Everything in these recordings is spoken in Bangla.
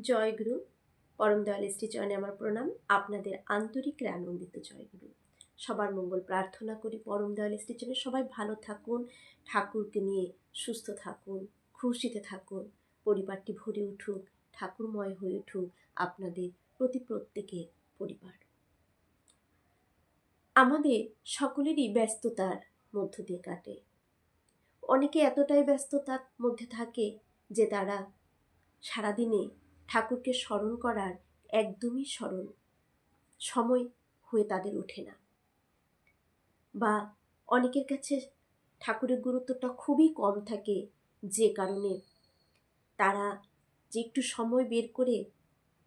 জয়গুরু। পরম দয়াল শ্রীচরণে আমার প্রণাম। আপনাদের আন্তরিক আনন্দিত জয়গুরু। সবার মঙ্গল প্রার্থনা করি। পরম দয়াল শ্রীচরণে সবাই ভালো থাকুন, ঠাকুরকে নিয়ে সুস্থ থাকুন, খুশিতে থাকুন, পরিবারটি ভরে উঠুক, ঠাকুরময় হয়ে উঠুক আপনাদের প্রত্যেকের পরিবার। আমাদের সকলেরই ব্যস্ততার মধ্য দিয়ে কাটে। অনেকে এতটাই ব্যস্ততার মধ্যে থাকে যে তারা সারাদিনে ঠাকুরকে স্মরণ করার একদমই সময় হয়ে তাদের ওঠে না, বা অনেকের কাছে ঠাকুরের গুরুত্বটা খুবই কম থাকে, যে কারণে তারা যে একটু সময় বের করে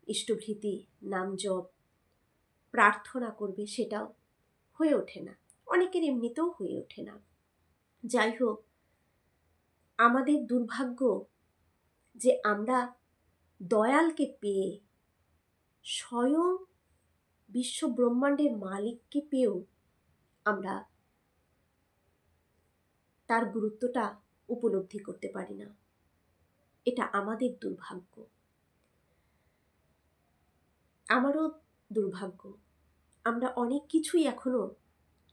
ইষ্টভৃতি, নাম জপ, প্রার্থনা করবে সেটাও হয়ে ওঠে না। অনেকের এমনিতেও হয়ে ওঠে না। যাই হোক, আমাদের দুর্ভাগ্য যে আমরা দয়ালকে পেয়ে, স্বয়ং বিশ্ব ব্রহ্মাণ্ডের মালিককে পেয়েও আমরা তার গুরুত্বটা উপলব্ধি করতে পারি না। এটা আমাদের দুর্ভাগ্য, আমারও দুর্ভাগ্য। আমরা অনেক কিছুই এখনো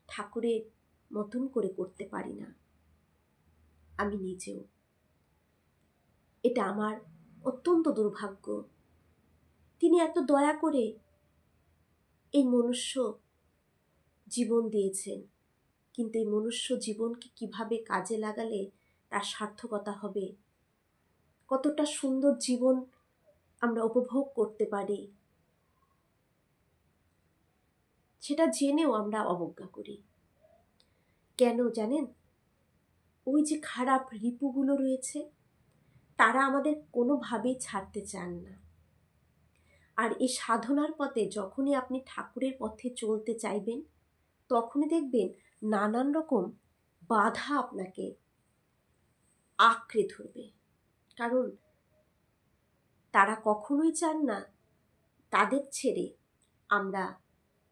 ঠাকুরের মতন করে করতে পারি না, আমি নিজেও। এটা আমার অত্যন্ত দুর্ভাগ্য। তিনি এত দয়া করে এই মনুষ্য জীবন দিয়েছেন, কিন্তু এই মনুষ্য জীবনকে কিভাবে কাজে লাগালে তার সার্থকতা হবে, কতটা সুন্দর জীবন আমরা উপভোগ করতে পারি, সেটা জেনেও আমরা অবজ্ঞা করি। কেন জানেন? ওই যে খারাপ রিপুগুলো রয়েছে, তারা আমাদের কোনোভাবেই ছাড়তে চান না। আর এই সাধনার পথে যখনই আপনি ঠাকুরের পথে চলতে চাইবেন, তখনই দেখবেন নানান রকম বাধা আপনাকে আঁকড়ে ধরবে। কারণ তারা কখনোই চান না তাদের ছেড়ে আমরা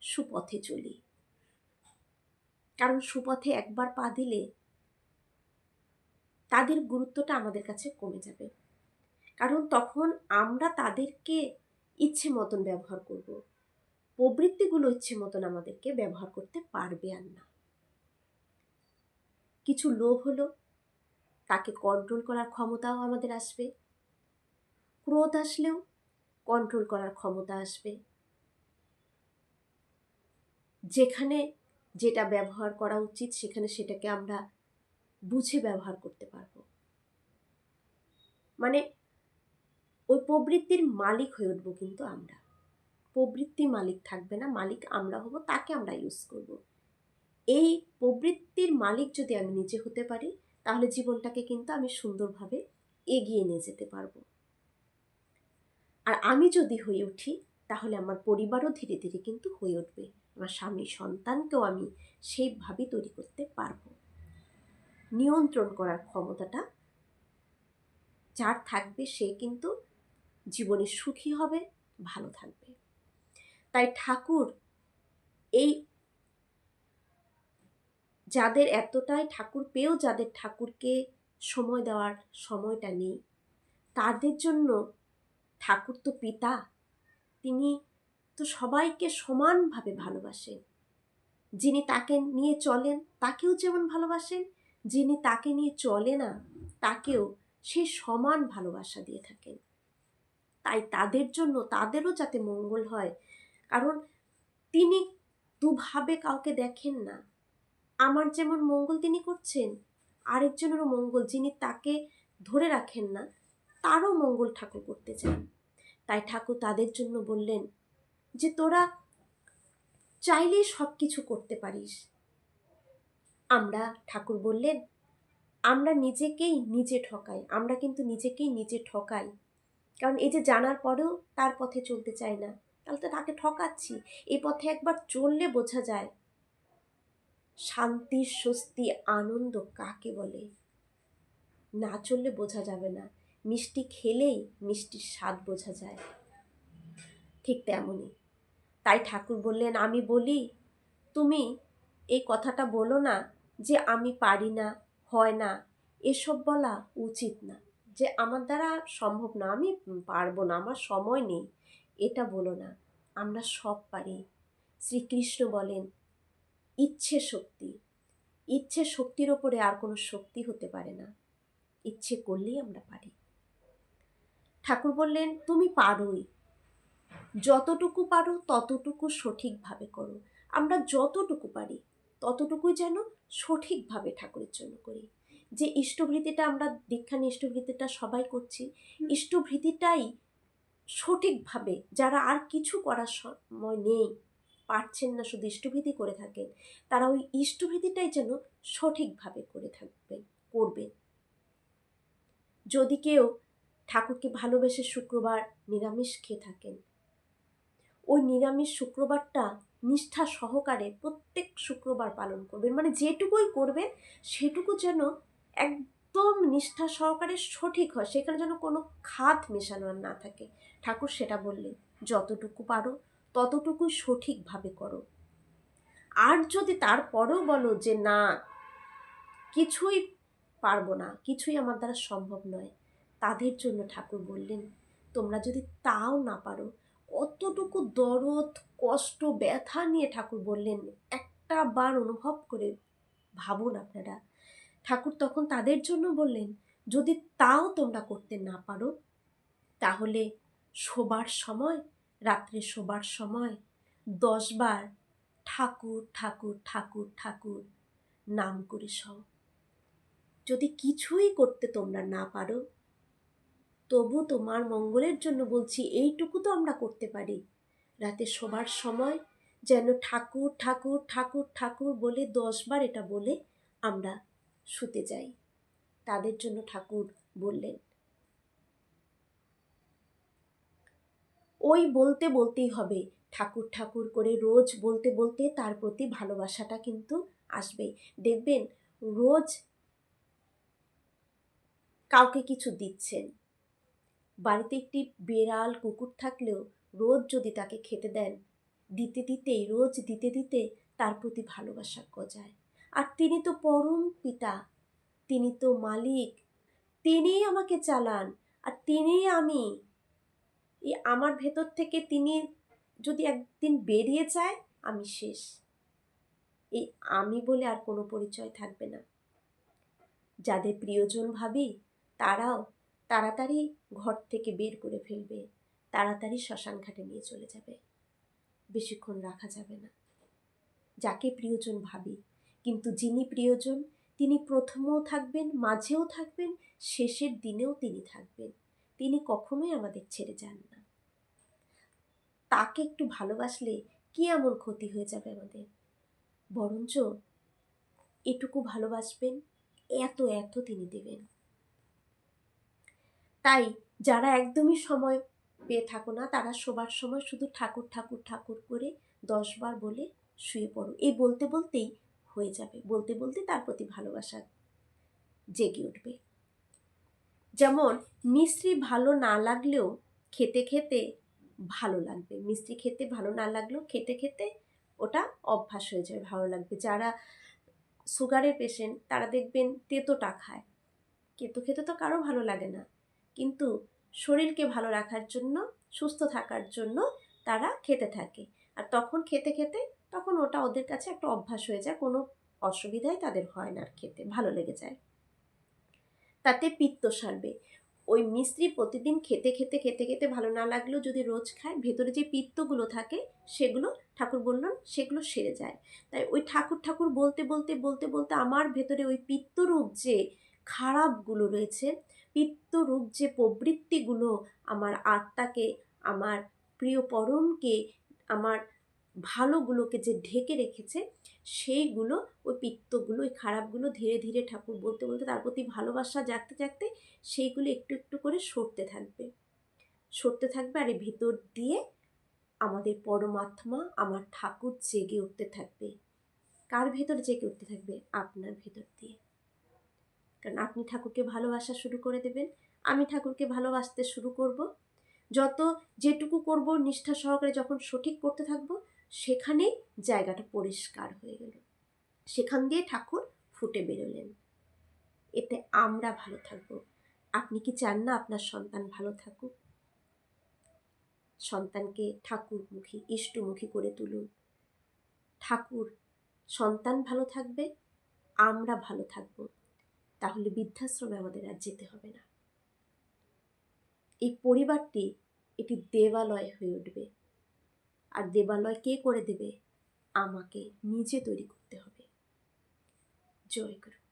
সুপথে চলি। কারণ সুপথে একবার পা দিলে তাদের গুরুত্বটা আমাদের কাছে কমে যাবে। কারণ তখন আমরা তাদেরকে ইচ্ছে মতন ব্যবহার করব, প্রবৃত্তিগুলো ইচ্ছে মতন আমাদেরকে ব্যবহার করতে পারবে আর না। কিছু লোভ হলো, তাকে কন্ট্রোল করার ক্ষমতাও আমাদের আসবে। ক্রোধ আসলেও কন্ট্রোল করার ক্ষমতা আসবে। যেখানে যেটা ব্যবহার করা উচিত সেখানে সেটাকে আমরা বুঝে ব্যবহার করতে পারবো। মানে ওই প্রবৃত্তির মালিক হয়ে উঠবো, কিন্তু আমরা প্রবৃত্তি মালিক থাকবে না, মালিক আমরা হব, তাকে আমরা ইউজ করব। এই প্রবৃত্তির মালিক যদি আমি নিজে হতে পারি, তাহলে জীবনটাকে কিন্তু আমি সুন্দরভাবে এগিয়ে নিয়ে যেতে পারবো। আর আমি যদি হয়ে উঠি, তাহলে আমার পরিবারও ধীরে ধীরে কিন্তু হয়ে উঠবে। আমার স্বামী সন্তানকেও আমি সেইভাবে তৈরি করতে পারবো। নিয়ন্ত্রণ করার ক্ষমতাটা যার থাকবে সে কিন্তু জীবনে সুখী হবে, ভালো থাকবে। তাই ঠাকুর এই যাদের এতটাই ঠাকুর পেয়েও যাদের ঠাকুরকে সময় দেওয়ার সময়টা নেই, তাদের জন্য ঠাকুর তো পিতা, তিনি তো সবাইকে সমানভাবে ভালোবাসেন। যিনি তাকে নিয়ে চলেন তাকেও যেমন ভালোবাসেন, যিনি তাকে নিয়ে চলে না তাকেও সে সমান ভালোবাসা দিয়ে থাকেন। তাই তাদের জন্য তাদেরও যাতে মঙ্গল হয়, কারণ তিনি দুভাবে কাউকে দেখেন না। আমার যেমন মঙ্গল তিনি করছেন, আরেকজনেরও মঙ্গল, যিনি তাকে ধরে রাখেন না তারও মঙ্গল ঠাকুর করতে চান। তাই ঠাকুর তাদের জন্য বললেন যে তোরা চাইলেই সব কিছু করতে পারিস। আমরা, ঠাকুর বললেন, আমরা নিজেকেই নিজে ঠকাই। আমরা কিন্তু নিজেকেই নিজে ঠকাই। কারণ এই যে জানার পরেও তার পথে চলতে চাই না, তাহলে তো তাকে ঠকাচ্ছি। এই পথে একবার চললে বোঝা যায় শান্তি, স্বস্তি, আনন্দ কাকে বলে। না চললে বোঝা যাবে না। মিষ্টি খেলেই মিষ্টির স্বাদ বোঝা যায়, ঠিক তেমনই। তাই ঠাকুর বললেন, আমি বলি তুমি এই কথাটা বলো না যে আমি পারি না, হয় না, এসব বলা উচিত না। যে আমার দ্বারা সম্ভব না, আমি পারবো না, আমার সময় নেই, এটা বলো না। আমরা সব পারি। শ্রীকৃষ্ণ বলেন ইচ্ছে শক্তি, ইচ্ছে শক্তির ওপরে আর কোনো শক্তি হতে পারে না। ইচ্ছে করলেই আমরা পারি। ঠাকুর বললেন তুমি পারোই, যতটুকু পারো ততটুকু সঠিকভাবে করো। আমরা যতটুকু পারি ততটুকুই যেন সঠিকভাবে ঠাকুরের জন্য করি। যে ইষ্টভৃতিটা আমরা দীক্ষা নিয়ে ইষ্টভৃতিটা সবাই করছি, ইষ্টভৃতিটাই সঠিকভাবে, যারা আর কিছু করার সময় নেই, পারছেন না, শুধু ইষ্টভৃতি করে থাকেন, তারা ওই ইষ্টভৃতিটাই যেন সঠিকভাবে করে থাকবেন, করবেন। যদি কেউ ঠাকুরকে ভালোবেসে শুক্রবার নিরামিষ খেয়ে থাকেন, ওই নিরামিষ শুক্রবারটা নিষ্ঠা সহকারে প্রত্যেক শুক্রবার পালন করবেন। মানে যেটুকুই করবেন সেটুকু যেন একদম নিষ্ঠা সহকারে সঠিক হয়, সেখানে যেন কোনো খাদ মেশানো না থাকে। ঠাকুর সেটা বললেন, যতটুকু পারো ততটুকুই সঠিকভাবে করো। আর যদি তারপরেও বলো যে না, কিছুই পারবো না, কিছুই আমার দ্বারা সম্ভব নয়, তাদের জন্য ঠাকুর বললেন তোমরা যদি তাও না পারো, কতটুকু দরদ কষ্ট ব্যথা নিয়ে ঠাকুর বললেন একটা বার অনুভব করে ভাবুন আপনারা। ঠাকুর তখন তাদের জন্য বললেন যদি তাও তোমরা করতে না পারো, তাহলে শোবার সময়, রাত্রে শোবার সময় 10 বার ঠাকুর ঠাকুর ঠাকুর ঠাকুর নাম করে শোও। যদি কিছুই করতে তোমরা না পারো, তবু তোমার মঙ্গলের জন্য বলছি এইটুকু তো আমরা করতে পারি, রাতে শোবার সময় যেন ঠাকুর ঠাকুর ঠাকুর ঠাকুর বলে 10 বার এটা বলে আমরা শুতে যাই। তাদের জন্য ঠাকুর বললেন। ওই বলতে বলতেই হবে, ঠাকুর ঠাকুর করে রোজ বলতে বলতে তার প্রতি ভালোবাসাটা কিন্তু আসবে। দেখবেন রোজ কাউকে কিছু দিচ্ছেন, বাড়িতে একটি বেড়াল কুকুর থাকলেও রোজ যদি তাকে খেতে দেন, দিতে দিতেই, রোজ দিতে দিতে তার প্রতি ভালোবাসা গজায়। আর তিনি তো পরম পিতা, তিনি তো মালিক, তিনিই আমাকে চালান, আর তিনিই আমি। এই আমার ভেতর থেকে তিনি যদি একদিন বেরিয়ে যায়, আমি শেষ। এই আমি বলে আর কোনো পরিচয় থাকবে না। যাদের প্রিয়জন ভাবি, তারাও তাড়াতাড়ি ঘর থেকে বের করে ফেলবে, তাড়াতাড়ি শ্মশান ঘাটে নিয়ে চলে যাবে, বেশিক্ষণ রাখা যাবে না। যাকে প্রিয়জন ভাবি, কিন্তু যিনি প্রিয়জন তিনি প্রথমেও থাকবেন, মাঝেও থাকবেন, শেষের দিনেও তিনি থাকবেন। তিনি কখনোই আমাদের ছেড়ে যান না। তাকে একটু ভালোবাসলে কি এমন ক্ষতি হয়ে যাবে আমাদের? বরঞ্চ এটুকু ভালোবাসবেন, এত এত তিনি দেবেন। তাই যারা একদমই সময় পেয়ে থাকো না, তারা শোবার সময় শুধু ঠাকুর ঠাকুর ঠাকুর করে 10 বার বলে শুয়ে পড়ো। এই বলতে বলতেই হয়ে যাবে, বলতে বলতে তার প্রতি ভালোবাসা জেগে উঠবে। যেমন মিষ্টি ভালো না লাগলেও খেতে খেতে ভালো লাগবে, মিষ্টি খেতে ভালো না লাগলেও খেতে খেতে ওটা অভ্যাস হয়ে যাবে, ভালো লাগবে। যারা সুগারের পেশেন্ট তারা দেখবেন তেতোটা খায়, তেতো খেতে তো কারো ভালো লাগে না, কিন্তু শরীরকে ভালো রাখার জন্য, সুস্থ থাকার জন্য তারা খেতে থাকে। আর তখন খেতে খেতে তখন ওটা ওদের কাছে একটা অভ্যাস হয়ে যায়, কোনো অসুবিধাই তাদের হয় না, আর খেতে ভালো লেগে যায়, তাতে পিত্ত সারবে। ওই মিস্ত্রি প্রতিদিন খেতে খেতে খেতে খেতে ভালো না লাগলেও যদি রোজ খায়, ভেতরে যে পিত্তগুলো থাকে সেগুলো ঠাকুর বললেন সেগুলো সেরে যায়। তাই ওই ঠাকুর ঠাকুর বলতে বলতে বলতে বলতে আমার ভেতরে ওই পিত্তরূপ যে খারাপগুলো রয়েছে, পিত্তরূপ যে প্রবৃত্তিগুলো আমার আত্মাকে, আমার প্রিয় পরমকে, আমার ভালোগুলোকে যে ঢেকে রেখেছে, সেইগুলো, ওই পিত্তগুলো, ওই খারাপগুলো ধীরে ধীরে ঠাকুর বলতে বলতে তার প্রতি ভালোবাসা জাগতে জাগতে সেইগুলো একটু একটু করে সরতে থাকবে, সরতে থাকবে। আর এই ভিতর দিয়ে আমাদের পরমাত্মা, আমার ঠাকুর জেগে উঠতে থাকবে। কার ভেতর জেগে উঠতে থাকবে? আপনার ভেতর দিয়ে। কারণ আপনি ঠাকুরকে ভালোবাসা শুরু করে দেবেন, আমি ঠাকুরকে ভালোবাসতে শুরু করব। যত যেটুকু করব নিষ্ঠা সহকারে যখন সঠিক করতে থাকবো, সেখানেই জায়গাটা পরিষ্কার হয়ে গেল, সেখান দিয়ে ঠাকুর ফুটে বেরোলেন। এতে আমরা ভালো থাকবো, আপনি কি চান না আপনার সন্তান ভালো থাকুক? সন্তানকে ঠাকুরমুখী ইষ্টমুখী করে তুলুন। ঠাকুর সন্তান ভালো থাকবে, আমরা ভালো থাকব, তাহলে বৃদ্ধাশ্রমে আমাদের আর যেতে হবে না। এই পরিবারটি এটি দেবালয় হয়ে উঠবে। আর দেবালয় কে করে দেবে? আমাকে নিজে তৈরি করতে হবে। জয় গুরু।